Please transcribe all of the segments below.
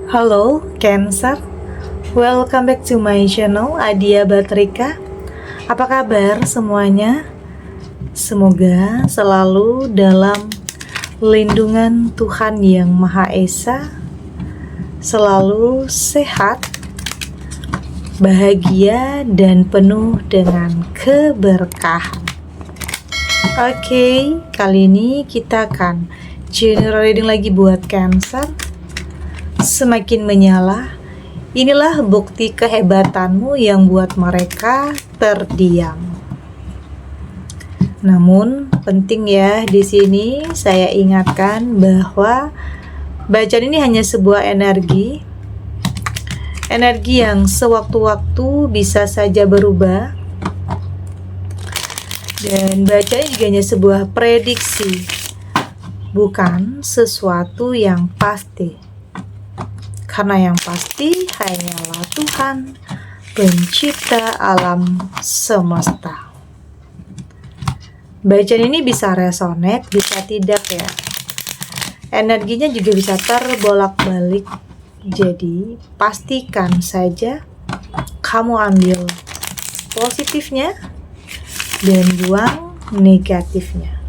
Halo Cancer, welcome back to my channel Adia Batrika. Apa kabar semuanya? Semoga selalu dalam lindungan Tuhan Yang Maha Esa, selalu sehat, bahagia, dan penuh dengan keberkahan. Oke, kali ini kita akan general reading lagi buat Cancer. Semakin menyala, inilah bukti kehebatanmu yang buat mereka terdiam. Namun penting ya, di sini saya ingatkan bahwa bacaan ini hanya sebuah energi yang sewaktu-waktu bisa saja berubah, dan bacaan juga hanya sebuah prediksi, bukan sesuatu yang pasti. Karena yang pasti hanyalah Tuhan, pencipta alam semesta. Bacaan ini bisa resonate, bisa tidak ya. Energinya juga bisa terbolak-balik. Jadi, pastikan saja kamu ambil positifnya dan buang negatifnya.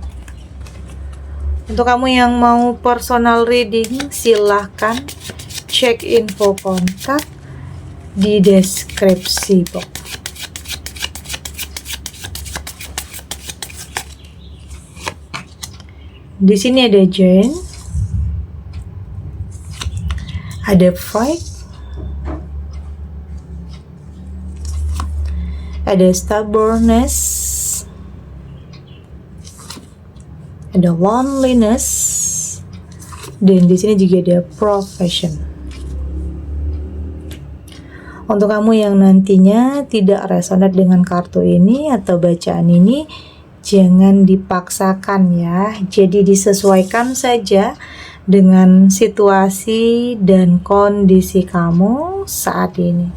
Untuk kamu yang mau personal reading, silahkan cek info kontak di deskripsi box. Di sini ada Jane, ada Fight, ada Stubbornness, ada Loneliness, dan di sini juga ada Profession. Untuk kamu yang nantinya tidak resonate dengan kartu ini atau bacaan ini, jangan dipaksakan ya. Jadi disesuaikan saja dengan situasi dan kondisi kamu saat ini.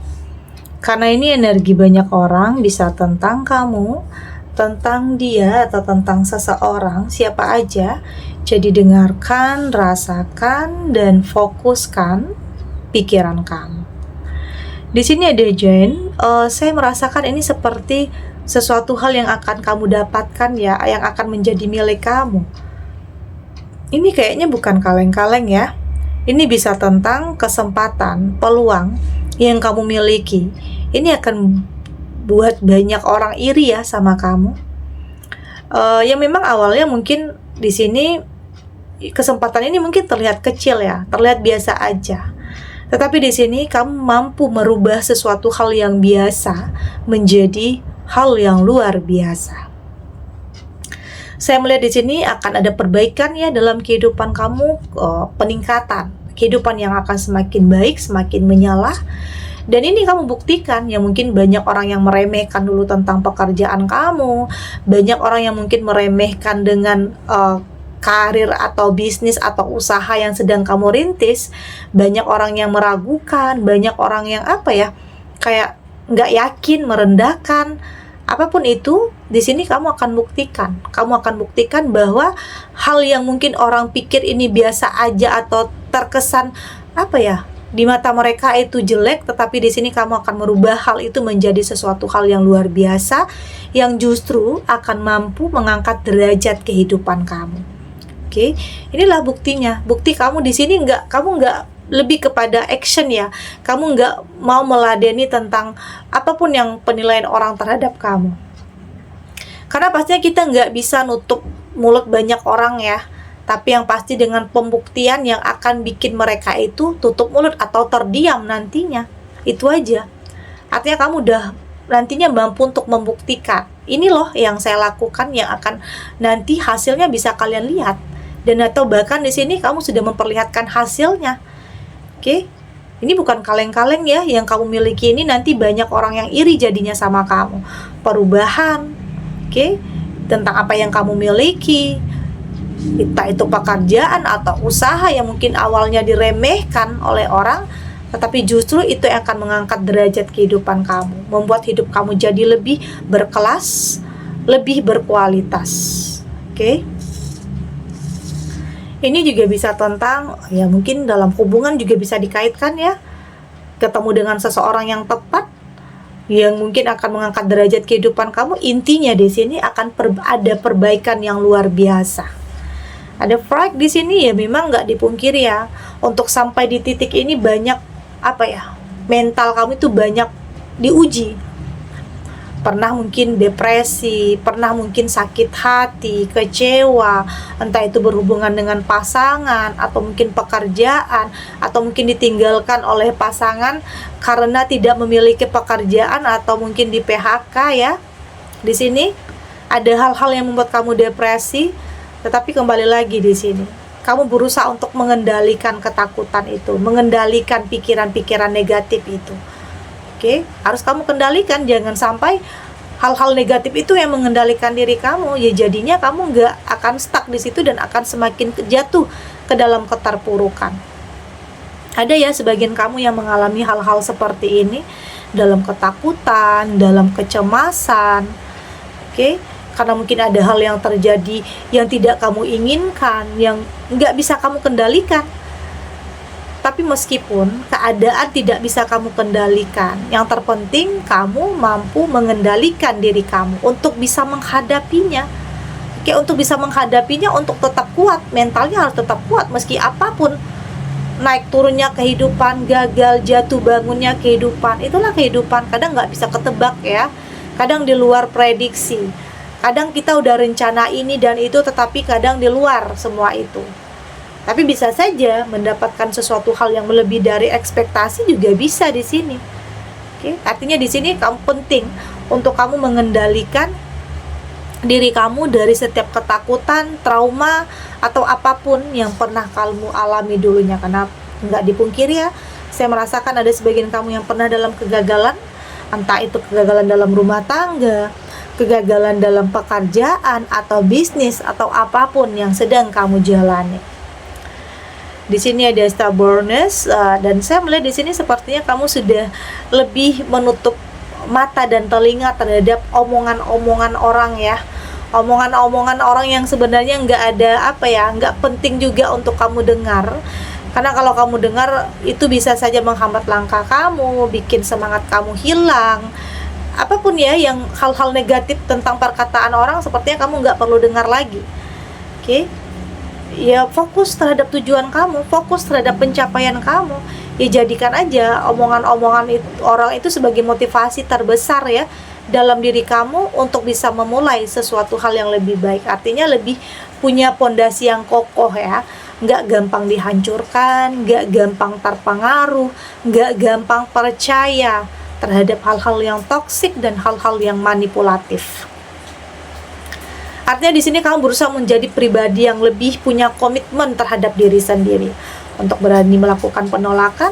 Karena ini energi banyak orang, bisa tentang kamu, tentang dia, atau tentang seseorang, siapa aja. Jadi dengarkan, rasakan, dan fokuskan pikiran kamu. Di sini ada Jane, saya merasakan ini seperti sesuatu hal yang akan kamu dapatkan ya, yang akan menjadi milik kamu. Ini kayaknya bukan kaleng-kaleng ya. Ini bisa tentang kesempatan, peluang yang kamu miliki. Ini akan buat banyak orang iri ya sama kamu. Yang memang awalnya mungkin di sini kesempatan ini mungkin terlihat kecil ya, terlihat biasa aja. Tetapi di sini kamu mampu merubah sesuatu hal yang biasa menjadi hal yang luar biasa. Saya melihat di sini akan ada perbaikan ya dalam kehidupan kamu, peningkatan kehidupan yang akan semakin baik, semakin menyala. Dan ini kamu buktikan, ya mungkin banyak orang yang meremehkan dulu tentang pekerjaan kamu, banyak orang yang mungkin meremehkan dengan karir atau bisnis atau usaha yang sedang kamu rintis. Banyak orang yang meragukan, banyak orang yang kayak nggak yakin, merendahkan. Apapun itu, di sini kamu akan buktikan bahwa hal yang mungkin orang pikir ini biasa aja atau terkesan di mata mereka itu jelek, tetapi di sini kamu akan merubah hal itu menjadi sesuatu hal yang luar biasa, yang justru akan mampu mengangkat derajat kehidupan kamu. Oke, inilah buktinya. Bukti kamu di sini kamu nggak lebih kepada action ya. Kamu nggak mau meladeni tentang apapun yang penilaian orang terhadap kamu. Karena pastinya kita nggak bisa nutup mulut banyak orang ya. Tapi yang pasti dengan pembuktian yang akan bikin mereka itu tutup mulut atau terdiam nantinya. Itu aja. Artinya kamu udah nantinya mampu untuk membuktikan. Ini loh yang saya lakukan, yang akan nanti hasilnya bisa kalian lihat. Dan atau bahkan di sini kamu sudah memperlihatkan hasilnya. Oke, ini bukan kaleng-kaleng ya yang kamu miliki ini, nanti banyak orang yang iri jadinya sama kamu. Perubahan, oke, tentang apa yang kamu miliki, entah itu pekerjaan atau usaha yang mungkin awalnya diremehkan oleh orang, tetapi justru itu yang akan mengangkat derajat kehidupan kamu, membuat hidup kamu jadi lebih berkelas, lebih berkualitas. Oke. Ini juga bisa tentang, ya mungkin dalam hubungan juga bisa dikaitkan ya, ketemu dengan seseorang yang tepat, yang mungkin akan mengangkat derajat kehidupan kamu. Intinya di sini akan ada perbaikan yang luar biasa. Ada pride di sini ya, memang nggak dipungkiri ya. Untuk sampai di titik ini banyak mental kamu itu banyak diuji. Pernah mungkin depresi, pernah mungkin sakit hati, kecewa, entah itu berhubungan dengan pasangan, atau mungkin pekerjaan, atau mungkin ditinggalkan oleh pasangan karena tidak memiliki pekerjaan, atau mungkin di PHK ya. Di sini ada hal-hal yang membuat kamu depresi, tetapi kembali lagi di sini kamu berusaha untuk mengendalikan ketakutan itu, mengendalikan pikiran-pikiran negatif itu. Oke, harus kamu kendalikan, jangan sampai hal-hal negatif itu yang mengendalikan diri kamu. Ya jadinya kamu nggak akan stuck di situ dan akan semakin jatuh ke dalam keterpurukan. Ada ya sebagian kamu yang mengalami hal-hal seperti ini, dalam ketakutan, dalam kecemasan. Oke, karena mungkin ada hal yang terjadi yang tidak kamu inginkan, yang nggak bisa kamu kendalikan. Tapi meskipun keadaan tidak bisa kamu kendalikan, yang terpenting kamu mampu mengendalikan diri kamu untuk bisa menghadapinya. Oke, untuk bisa menghadapinya, untuk tetap kuat, mentalnya harus tetap kuat meski apapun. Naik turunnya kehidupan, gagal, jatuh bangunnya kehidupan, itulah kehidupan. Kadang nggak bisa ketebak ya, kadang di luar prediksi. Kadang kita udah rencana ini dan itu, tetapi kadang di luar semua itu. Tapi bisa saja mendapatkan sesuatu hal yang lebih dari ekspektasi juga bisa di sini. Oke, artinya di sini kamu penting untuk kamu mengendalikan diri kamu dari setiap ketakutan, trauma, atau apapun yang pernah kamu alami dulunya. Karena nggak dipungkiri ya, saya merasakan ada sebagian kamu yang pernah dalam kegagalan, entah itu kegagalan dalam rumah tangga, kegagalan dalam pekerjaan atau bisnis atau apapun yang sedang kamu jalani. Di sini ada stubbornness, dan saya melihat di sini sepertinya kamu sudah lebih menutup mata dan telinga terhadap omongan-omongan orang ya. Omongan-omongan orang yang sebenarnya nggak penting juga untuk kamu dengar. Karena kalau kamu dengar, itu bisa saja menghambat langkah kamu, bikin semangat kamu hilang. Apapun ya, yang hal-hal negatif tentang perkataan orang, sepertinya kamu nggak perlu dengar lagi. Oke? Ya fokus terhadap tujuan kamu, fokus terhadap pencapaian kamu. Ya jadikan aja omongan-omongan orang itu sebagai motivasi terbesar ya dalam diri kamu untuk bisa memulai sesuatu hal yang lebih baik. Artinya lebih punya pondasi yang kokoh ya, nggak gampang dihancurkan, nggak gampang terpengaruh, nggak gampang percaya terhadap hal-hal yang toksik dan hal-hal yang manipulatif. Artinya di sini kamu berusaha menjadi pribadi yang lebih punya komitmen terhadap diri sendiri, untuk berani melakukan penolakan,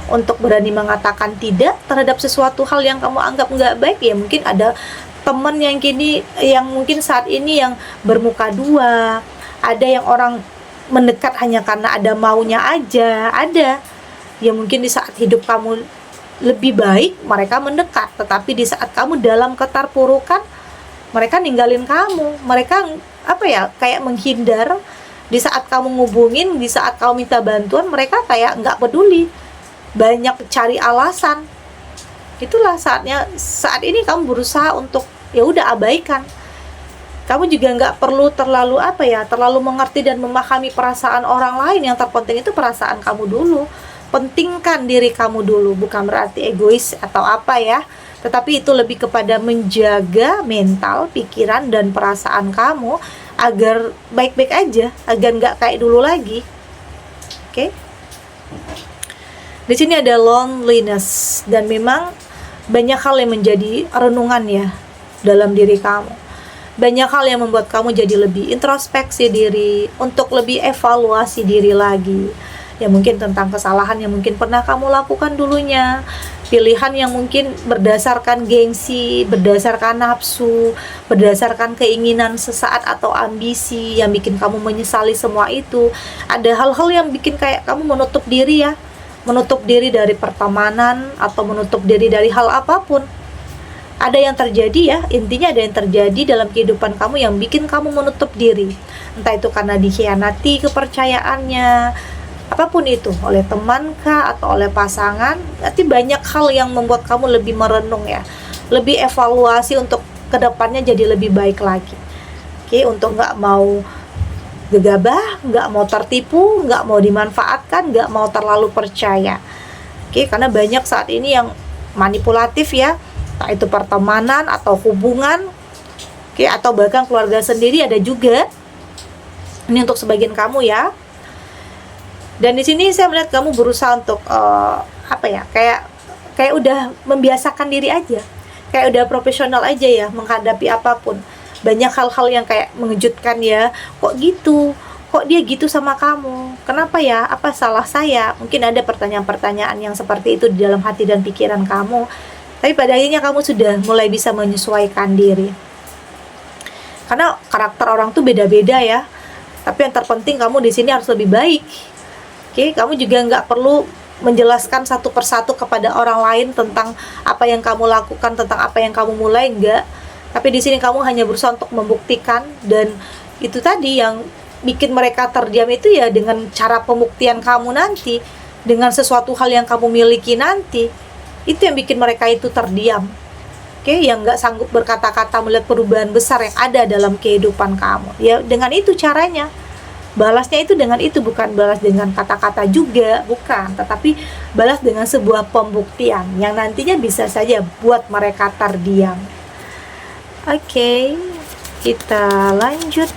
untuk berani mengatakan tidak terhadap sesuatu hal yang kamu anggap nggak baik. Ya mungkin ada teman yang mungkin saat ini yang bermuka dua, ada yang orang mendekat hanya karena ada maunya aja, ada yang mungkin di saat hidup kamu lebih baik mereka mendekat, tetapi di saat kamu dalam keterpurukan mereka ninggalin kamu, mereka kayak menghindar. Di saat kamu ngubungin, di saat kamu minta bantuan, mereka kayak nggak peduli, banyak cari alasan. Itulah saat ini kamu berusaha untuk ya udah abaikan. Kamu juga nggak perlu terlalu mengerti dan memahami perasaan orang lain. Yang terpenting itu perasaan kamu dulu. Pentingkan diri kamu dulu, bukan berarti egois atau tetapi itu lebih kepada menjaga mental, pikiran, dan perasaan kamu agar baik-baik aja, agar nggak kayak dulu lagi. Oke? Di sini ada loneliness, dan memang banyak hal yang menjadi renungan ya dalam diri kamu. Banyak hal yang membuat kamu jadi lebih introspeksi diri, untuk lebih evaluasi diri lagi. Ya mungkin tentang kesalahan yang mungkin pernah kamu lakukan dulunya, pilihan yang mungkin berdasarkan gengsi, berdasarkan nafsu, berdasarkan keinginan sesaat atau ambisi yang bikin kamu menyesali semua itu. Ada hal-hal yang bikin kayak kamu menutup diri ya, menutup diri dari pertemanan atau menutup diri dari hal apapun. ada yang terjadi ya, intinya ada yang terjadi dalam kehidupan kamu yang bikin kamu menutup diri. Entah itu karena dikhianati kepercayaannya, apapun itu, oleh teman kah atau oleh pasangan. Nanti banyak hal yang membuat kamu lebih merenung ya, lebih evaluasi untuk kedepannya jadi lebih baik lagi. Oke, untuk nggak mau gegabah, nggak mau tertipu, nggak mau dimanfaatkan, nggak mau terlalu percaya. Oke, karena banyak saat ini yang manipulatif ya, entah itu pertemanan atau hubungan, oke, atau bahkan keluarga sendiri ada juga. Ini untuk sebagian kamu ya. Dan di sini saya melihat kamu berusaha untuk kayak udah membiasakan diri aja, kayak udah profesional aja ya menghadapi apapun. Banyak hal-hal yang kayak mengejutkan ya, kok gitu, kok dia gitu sama kamu, kenapa ya, apa salah saya? Mungkin ada pertanyaan-pertanyaan yang seperti itu di dalam hati dan pikiran kamu. Tapi pada akhirnya kamu sudah mulai bisa menyesuaikan diri. Karena karakter orang tuh beda-beda ya. Tapi yang terpenting kamu di sini harus lebih baik. Oke, kamu juga nggak perlu menjelaskan satu persatu kepada orang lain tentang apa yang kamu lakukan, tentang apa yang kamu mulai, enggak. Tapi di sini kamu hanya berusaha untuk membuktikan, dan itu tadi yang bikin mereka terdiam itu ya dengan cara pembuktian kamu nanti, dengan sesuatu hal yang kamu miliki nanti. Itu yang bikin mereka itu terdiam. Oke, yang nggak sanggup berkata-kata melihat perubahan besar yang ada dalam kehidupan kamu. Ya dengan itu caranya. Balasnya itu dengan itu, bukan balas dengan kata-kata juga, bukan. Tetapi balas dengan sebuah pembuktian yang nantinya bisa saja buat mereka terdiam. Oke, kita lanjut.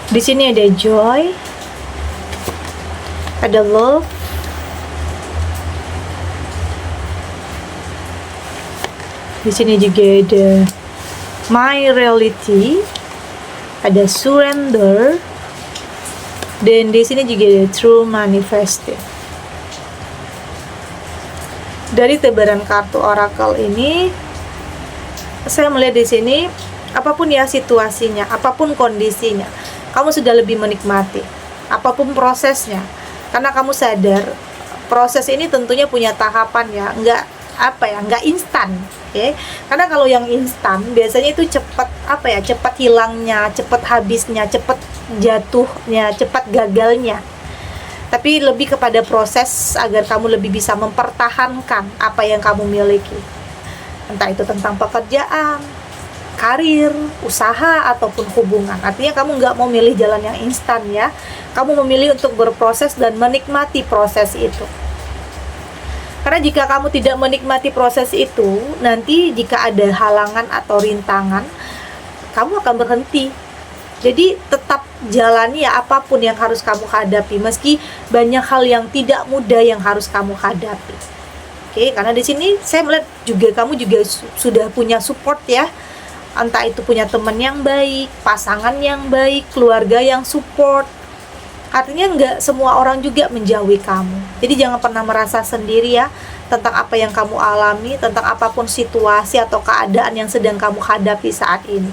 Di sini ada joy, ada love, di sini juga ada my reality, ada surrender, dan di sini juga ada true manifesting. Dari tebaran kartu oracle ini, saya melihat di sini apapun ya situasinya, apapun kondisinya, kamu sudah lebih menikmati apapun prosesnya, karena kamu sadar proses ini tentunya punya tahapan ya, nggak instan, oke? Karena kalau yang instan biasanya itu cepat hilangnya, cepat habisnya, cepat jatuhnya, cepat gagalnya. Tapi lebih kepada proses agar kamu lebih bisa mempertahankan apa yang kamu miliki, entah itu tentang pekerjaan, karir, usaha, ataupun hubungan. Artinya kamu nggak mau milih jalan yang instan ya. Kamu memilih untuk berproses dan menikmati proses itu. Karena jika kamu tidak menikmati proses itu, nanti jika ada halangan atau rintangan, kamu akan berhenti. Jadi tetap jalani ya apapun yang harus kamu hadapi, meski banyak hal yang tidak mudah yang harus kamu hadapi. Oke, karena di sini saya melihat juga kamu juga sudah punya support ya. Entah itu punya teman yang baik, pasangan yang baik, keluarga yang support. Artinya nggak semua orang juga menjauhi kamu. Jadi jangan pernah merasa sendiri ya tentang apa yang kamu alami, tentang apapun situasi atau keadaan yang sedang kamu hadapi saat ini.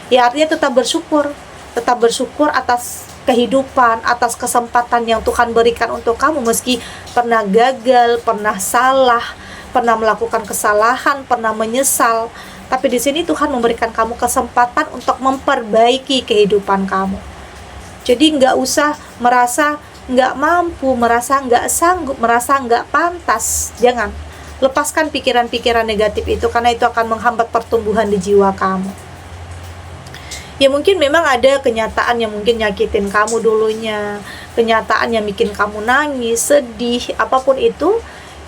Ya artinya tetap bersyukur atas kehidupan, atas kesempatan yang Tuhan berikan untuk kamu, meski pernah gagal, pernah salah, pernah melakukan kesalahan, pernah menyesal. Tapi di sini Tuhan memberikan kamu kesempatan untuk memperbaiki kehidupan kamu. Jadi nggak usah merasa nggak mampu, merasa nggak sanggup, merasa nggak pantas. Jangan. Lepaskan pikiran-pikiran negatif itu, karena itu akan menghambat pertumbuhan di jiwa kamu. Ya mungkin memang ada kenyataan yang mungkin nyakitin kamu dulunya, kenyataan yang bikin kamu nangis, sedih, apapun itu.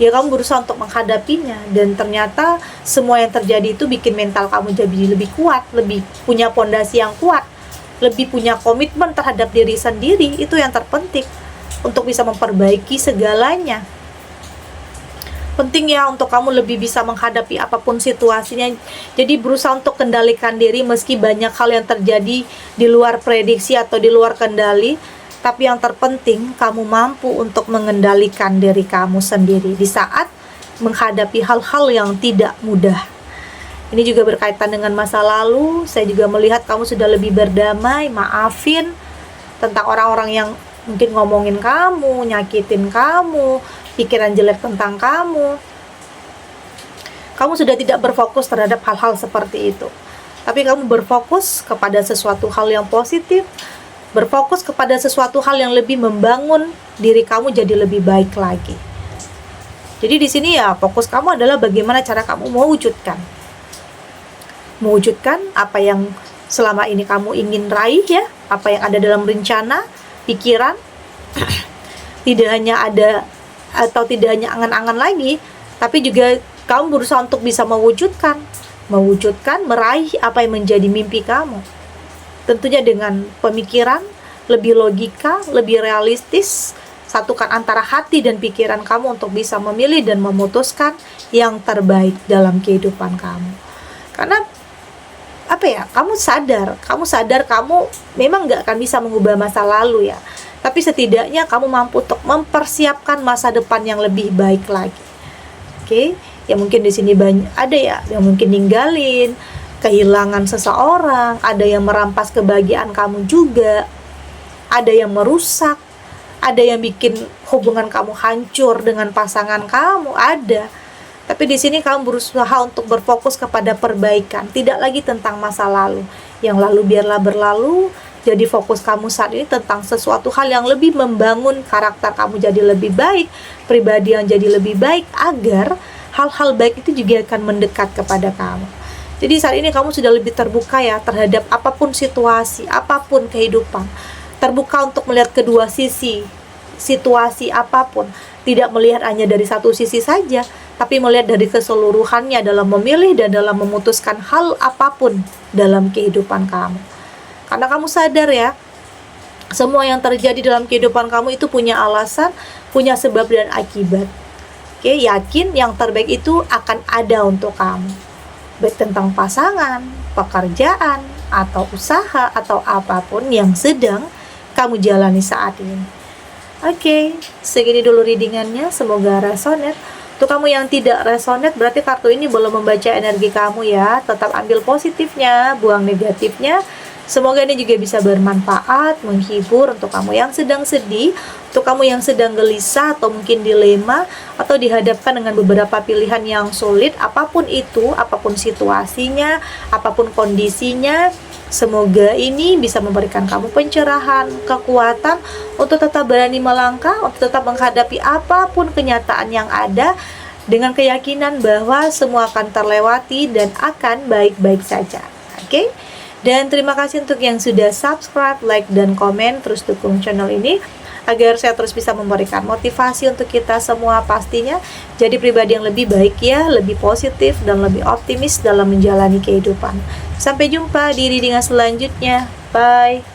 Ya kamu berusaha untuk menghadapinya, dan ternyata semua yang terjadi itu bikin mental kamu jadi lebih kuat, lebih punya pondasi yang kuat, lebih punya komitmen terhadap diri sendiri. Itu yang terpenting untuk bisa memperbaiki segalanya. Penting ya untuk kamu lebih bisa menghadapi apapun situasinya. Jadi berusaha untuk kendalikan diri meski banyak hal yang terjadi di luar prediksi atau di luar kendali. Tapi yang terpenting, kamu mampu untuk mengendalikan diri kamu sendiri di saat menghadapi hal-hal yang tidak mudah. Ini juga berkaitan dengan masa lalu. Saya juga melihat kamu sudah lebih berdamai, maafin tentang orang-orang yang mungkin ngomongin kamu, nyakitin kamu, pikiran jelek tentang kamu. Kamu sudah tidak berfokus terhadap hal-hal seperti itu. Tapi kamu berfokus kepada sesuatu hal yang positif, berfokus kepada sesuatu hal yang lebih membangun diri kamu jadi lebih baik lagi. Jadi di sini ya fokus kamu adalah bagaimana cara kamu mewujudkan apa yang selama ini kamu ingin raih ya, apa yang ada dalam rencana, pikiran. Tidak hanya ada atau tidak hanya angan-angan lagi, tapi juga kamu berusaha untuk bisa mewujudkan, meraih apa yang menjadi mimpi kamu. Tentunya dengan pemikiran, lebih logika, lebih realistis, satukan antara hati dan pikiran kamu untuk bisa memilih dan memutuskan yang terbaik dalam kehidupan kamu. Karena kamu sadar kamu memang gak akan bisa mengubah masa lalu ya, tapi setidaknya kamu mampu untuk mempersiapkan masa depan yang lebih baik lagi. Oke, ya mungkin di sini banyak ada ya yang mungkin ninggalin, kehilangan seseorang, ada yang merampas kebahagiaan kamu juga, ada yang merusak, ada yang bikin hubungan kamu hancur dengan pasangan kamu, ada. Tapi di sini kamu berusaha untuk berfokus kepada perbaikan, tidak lagi tentang masa lalu. Yang lalu biarlah berlalu, jadi fokus kamu saat ini tentang sesuatu hal yang lebih membangun karakter kamu jadi lebih baik, pribadi yang jadi lebih baik, agar hal-hal baik itu juga akan mendekat kepada kamu. Jadi saat ini kamu sudah lebih terbuka ya terhadap apapun situasi, apapun kehidupan. Terbuka untuk melihat kedua sisi situasi apapun. Tidak melihat hanya dari satu sisi saja, tapi melihat dari keseluruhannya dalam memilih dan dalam memutuskan hal apapun dalam kehidupan kamu. Karena kamu sadar ya, semua yang terjadi dalam kehidupan kamu itu punya alasan, punya sebab dan akibat. Oke, yakin yang terbaik itu akan ada untuk kamu. Baik tentang pasangan, pekerjaan, atau usaha, atau apapun yang sedang kamu jalani saat ini. Oke, segini dulu readingannya, semoga resonate. Untuk kamu yang tidak resonate, berarti kartu ini belum membaca energi kamu ya. Tetap ambil positifnya, buang negatifnya. Semoga ini juga bisa bermanfaat, menghibur untuk kamu yang sedang sedih, untuk kamu yang sedang gelisah atau mungkin dilema, atau dihadapkan dengan beberapa pilihan yang sulit, apapun itu, apapun situasinya, apapun kondisinya. Semoga ini bisa memberikan kamu pencerahan, kekuatan untuk tetap berani melangkah, untuk tetap menghadapi apapun kenyataan yang ada, dengan keyakinan bahwa semua akan terlewati dan akan baik-baik saja. Oke? Dan terima kasih untuk yang sudah subscribe, like, dan komen. Terus dukung channel ini agar saya terus bisa memberikan motivasi untuk kita semua pastinya jadi pribadi yang lebih baik ya, lebih positif dan lebih optimis dalam menjalani kehidupan. Sampai jumpa di readingan selanjutnya. Bye.